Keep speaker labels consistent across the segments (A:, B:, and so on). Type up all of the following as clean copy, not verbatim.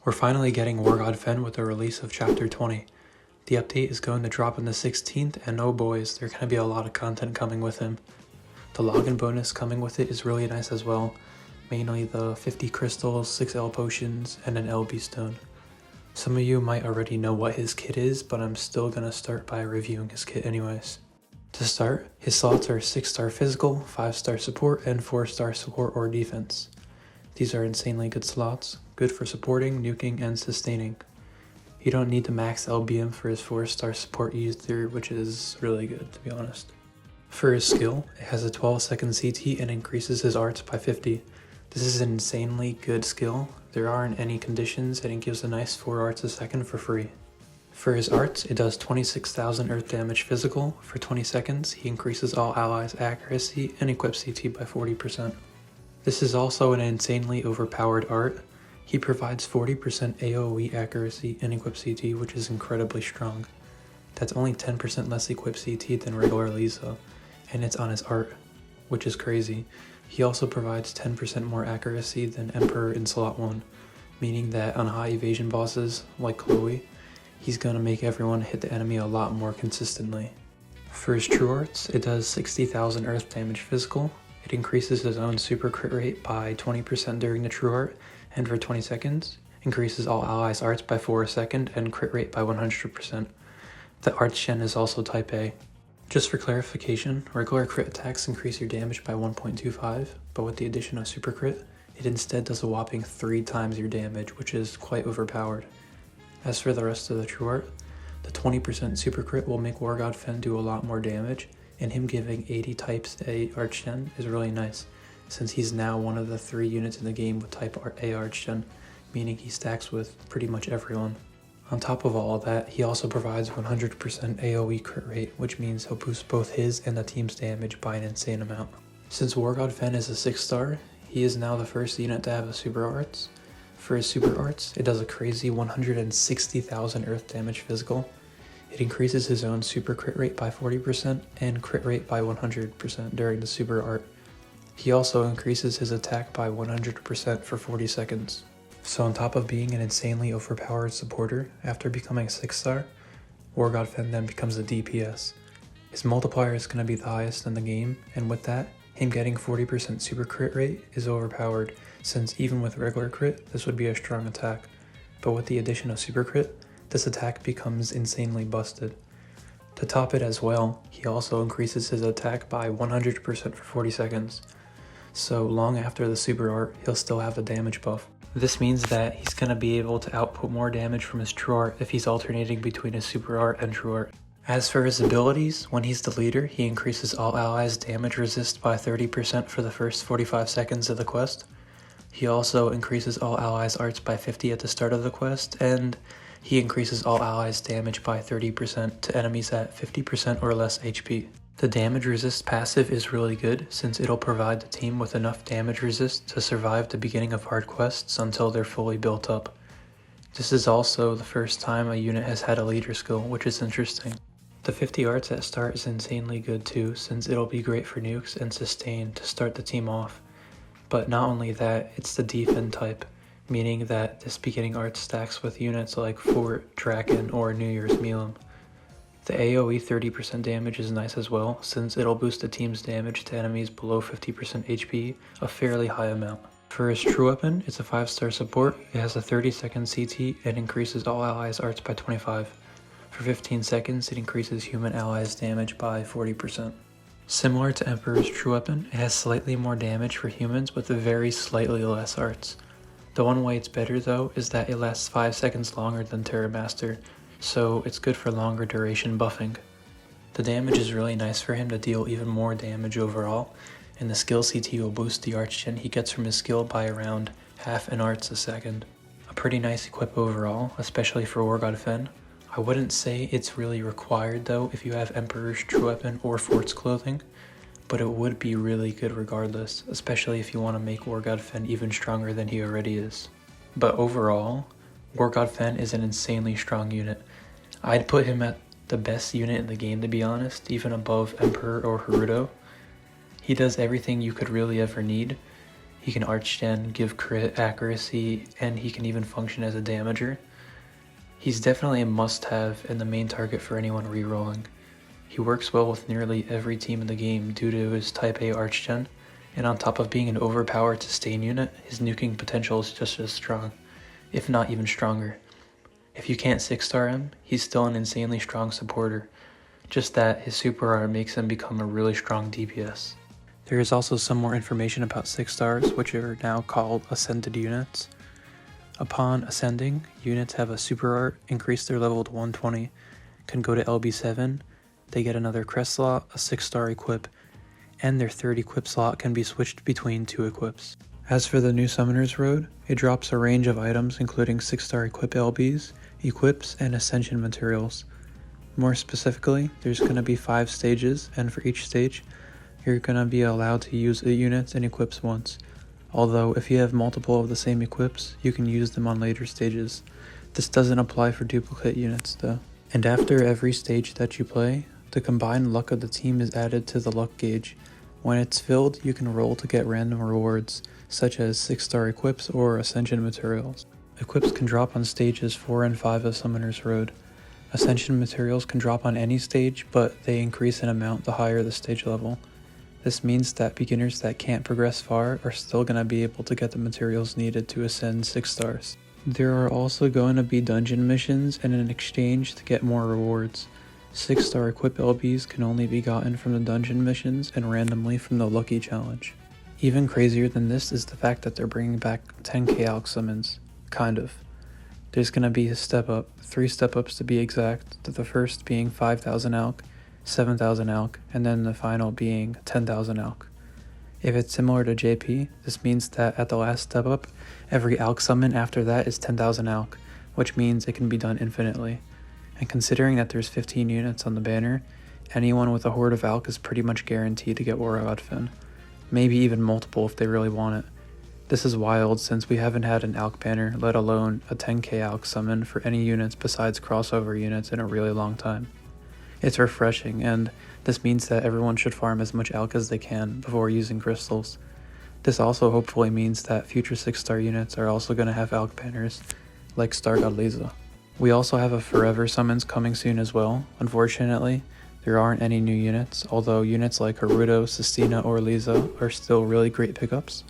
A: We're finally getting War God FEN with the release of Chapter 20. The update is going to drop on the 16th, and oh boys, there's going to be a lot of content coming with him. The login bonus coming with it is really nice as well, mainly the 50 crystals, 6 L potions, and an LB stone. Some of you might already know what his kit is, but I'm still going to start by reviewing his kit anyways. To start, his slots are 6-star physical, 5-star support, and 4-star support or defense. These are insanely good slots, good for supporting, nuking, and sustaining. You don't need to max LBM for his 4-star support either, which is really good to be honest. For his skill, it has a 12-second CT and increases his arts by 50. This is an insanely good skill. There aren't any conditions and it gives a nice 4 arts a second for free. For his arts, it does 26,000 earth damage physical. For 20 seconds, he increases all allies' accuracy and equips CT by 40%. This is also an insanely overpowered art. He provides 40% AoE accuracy and equips CT, which is incredibly strong. That's only 10% less equipped CT than regular Lisa, and it's on his art, which is crazy. He also provides 10% more accuracy than Emperor in slot 1, meaning that on high evasion bosses like Chloe, he's gonna make everyone hit the enemy a lot more consistently. For his true arts, it does 60,000 earth damage physical. It increases his own super crit rate by 20% during the true art, and for 20 seconds, increases all allies' arts by 4 a second and crit rate by 100%. The arts gen is also type A. Just for clarification, regular crit attacks increase your damage by 1.25, but with the addition of super crit, it instead does a whopping 3 times your damage, which is quite overpowered. As for the rest of the true art, the 20% super crit will make War God FEN do a lot more damage, and him giving 80 types A arch gen is really nice, since he's now one of the 3 units in the game with type A arch gen, meaning he stacks with pretty much everyone. On top of all of that, he also provides 100% AoE crit rate, which means he'll boost both his and the team's damage by an insane amount. Since War God FEN is a 6-star, he is now the first unit to have a super arts. For his super arts, it does a crazy 160,000 earth damage physical. It increases his own super crit rate by 40% and crit rate by 100% during the super art. He also increases his attack by 100% for 40 seconds. So on top of being an insanely overpowered supporter, after becoming a 6-star, War God FEN then becomes a DPS. His multiplier is going to be the highest in the game, and with that, him getting 40% super crit rate is overpowered, since even with regular crit, this would be a strong attack. But with the addition of super crit, this attack becomes insanely busted. To top it as well, he also increases his attack by 100% for 40 seconds. So long after the super art, he'll still have a damage buff. This means that he's going to be able to output more damage from his true art if he's alternating between his super art and true art. As for his abilities, when he's the leader, he increases all allies' damage resist by 30% for the first 45 seconds of the quest. He also increases all allies' arts by 50 at the start of the quest, and he increases all allies' damage by 30% to enemies at 50% or less HP. The damage resist passive is really good, since it'll provide the team with enough damage resist to survive the beginning of hard quests until they're fully built up. This is also the first time a unit has had a leader skill, which is interesting. The 50 arts at start is insanely good too, since it'll be great for nukes and sustain to start the team off. But not only that, it's the defend type, meaning that this beginning art stacks with units like Fort, Draken, or New Year's Milim. The AoE 30% damage is nice as well, since it'll boost the team's damage to enemies below 50% HP a fairly high amount. For his true weapon, it's a 5-star support. It has a 30-second CT and increases all allies' arts by 25. For 15 seconds, it increases human allies' damage by 40%. Similar to Emperor's true weapon, it has slightly more damage for humans but very slightly less arts. The one way it's better though is that it lasts 5 seconds longer than Terra Master, so it's good for longer duration buffing. The damage is really nice for him to deal even more damage overall, and the skill CT will boost the arch gen he gets from his skill by around half an arts a second. A pretty nice equip overall, especially for War God FEN. I wouldn't say it's really required though if you have Emperor's true weapon or Fort's clothing, but it would be really good regardless, especially if you want to make War God FEN even stronger than he already is. But overall, War God FEN is an insanely strong unit. I'd put him at the best unit in the game to be honest, even above Emperor or Haruto. He does everything you could really ever need. He can archgen, give crit, accuracy, and he can even function as a damager. He's definitely a must-have and the main target for anyone rerolling. He works well with nearly every team in the game due to his Type A archgen, and on top of being an overpowered sustain unit, his nuking potential is just as strong, if not even stronger. If you can't 6-star him, he's still an insanely strong supporter, just that his super art makes him become a really strong DPS. There is also some more information about 6-stars, which are now called Ascended units. Upon ascending, units have a super art, increase their level to 120, can go to LB7, they get another crest slot, a 6-star equip, and their 3rd equip slot can be switched between 2 equips. As for the new Summoner's Road, it drops a range of items including 6-star equip LBs, equips, and ascension materials. More specifically, there's going to be 5 stages, and for each stage, you're going to be allowed to use the units and equips once. Although, if you have multiple of the same equips, you can use them on later stages. This doesn't apply for duplicate units though. And after every stage that you play, the combined luck of the team is added to the luck gauge. When it's filled, you can roll to get random rewards, such as 6-star equips or ascension materials. Equips can drop on stages 4 and 5 of Summoner's Road. Ascension materials can drop on any stage, but they increase in amount the higher the stage level. This means that beginners that can't progress far are still going to be able to get the materials needed to ascend 6 stars. There are also going to be dungeon missions and an exchange to get more rewards. 6-star equip LBs can only be gotten from the dungeon missions and randomly from the Lucky Challenge. Even crazier than this is the fact that they're bringing back 10k alch summons. Kind of. There's going to be a step up, 3 step ups to be exact, the first being 5,000 alch, 7,000 alch, and then the final being 10,000 alch. If it's similar to JP, this means that at the last step up, every alch summon after that is 10,000 alch, which means it can be done infinitely. And considering that there's 15 units on the banner, anyone with a horde of alch is pretty much guaranteed to get War God FEN. Maybe even multiple if they really want it. This is wild since we haven't had an alch banner, let alone a 10k alch summon for any units besides crossover units in a really long time. It's refreshing, and this means that everyone should farm as much alch as they can before using crystals. This also hopefully means that future 6-star units are also going to have alch banners, like Star God Liza. We also have a Forever summons coming soon as well. Unfortunately, there aren't any new units, although units like Haruto, Sistina, or Liza are still really great pickups.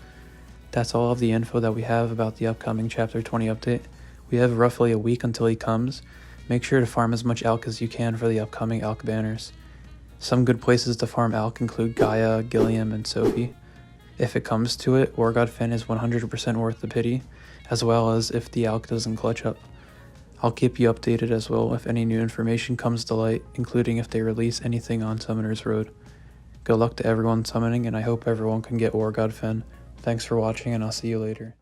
A: That's all of the info that we have about the upcoming Chapter 20 update. We have roughly a week until he comes. Make sure to farm as much alch as you can for the upcoming alch banners. Some good places to farm alch include Gaia, Gilliam, and Sophie. If it comes to it, War God FEN is 100% worth the pity, as well as if the alch doesn't clutch up. I'll keep you updated as well if any new information comes to light, including if they release anything on Summoner's Road. Good luck to everyone summoning, and I hope everyone can get War God FEN. Thanks for watching, and I'll see you later.